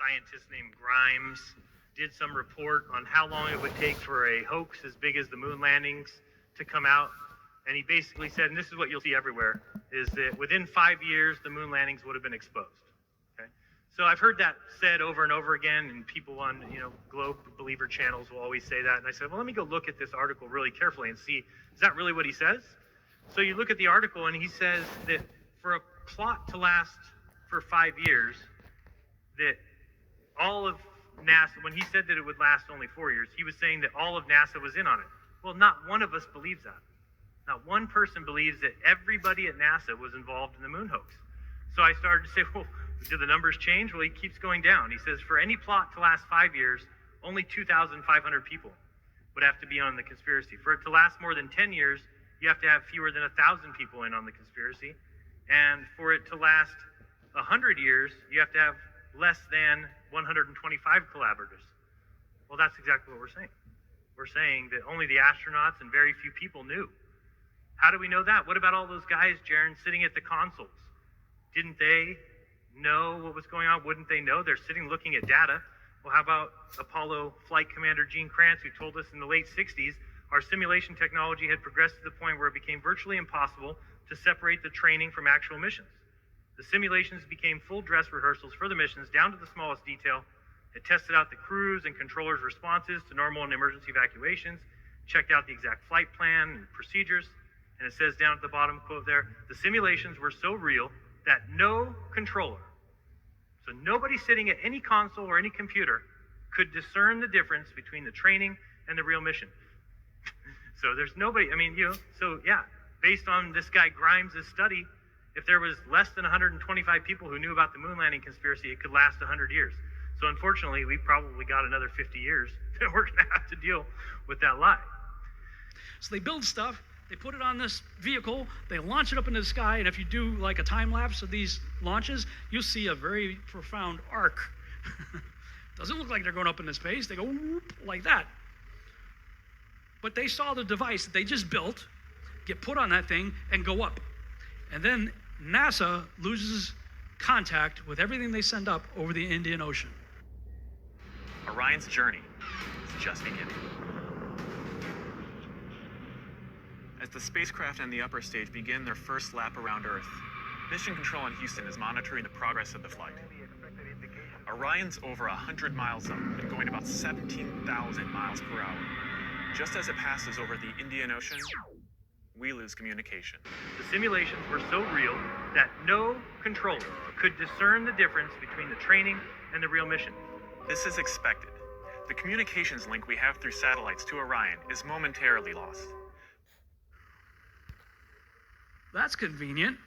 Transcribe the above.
scientist named Grimes did some report on how long it would take for a hoax as big as the moon landings to come out. And he basically said, and this is what you'll see everywhere, is that within 5 years, the moon landings would have been exposed. Okay? So I've heard that said over and over again, and people on, Globe Believer channels will always say that. And I said, well, let me go look at this article really carefully and see, is that really what he says? So you look at the article, and he says that for a plot to last for 5 years, that all of NASA, when he said that it would last only 4 years, he was saying that all of NASA was in on it. Well, not one of us believes that. Not one person believes that everybody at NASA was involved in the moon hoax. So I started to say, well, did the numbers change? Well, he keeps going down. He says for any plot to last 5 years, only 2,500 people would have to be on the conspiracy. For it to last more than 10 years, you have to have fewer than 1,000 people in on the conspiracy. And for it to last 100 years, you have to have less than 125 collaborators. Well, that's exactly what we're saying. We're saying that only the astronauts and very few people knew. How do we know that? What about all those guys, Jaron, sitting at the consoles? Didn't they know what was going on? Wouldn't they know? They're sitting looking at data. Well, how about Apollo Flight Commander Gene Kranz, who told us in the late 60s our simulation technology had progressed to the point where it became virtually impossible to separate the training from actual missions. The simulations became full dress rehearsals for the missions down to the smallest detail. It tested out the crews and controllers' responses to normal and emergency evacuations, checked out the exact flight plan and procedures. And it says down at the bottom quote there, the simulations were so real that no controller, so nobody sitting at any console or any computer, could discern the difference between the training and the real mission. So there's nobody, based on this guy Grimes' study, if there was less than 125 people who knew about the moon landing conspiracy, it could last 100 years. So unfortunately, we probably got another 50 years that we're going to have to deal with that lie. So they build stuff. They put it on this vehicle, they launch it up into the sky, and if you do like a time lapse of these launches, you'll see a very profound arc. Doesn't look like they're going up into space, they go whoop, like that. But they saw the device that they just built get put on that thing and go up. And then NASA loses contact with everything they send up over the Indian Ocean. Orion's journey is just beginning. As the spacecraft and the upper stage begin their first lap around Earth, Mission Control in Houston is monitoring the progress of the flight. Orion's over 100 miles up and going about 17,000 miles per hour. Just as it passes over the Indian Ocean, we lose communication. The simulations were so real that no controller could discern the difference between the training and the real mission. This is expected. The communications link we have through satellites to Orion is momentarily lost. That's convenient.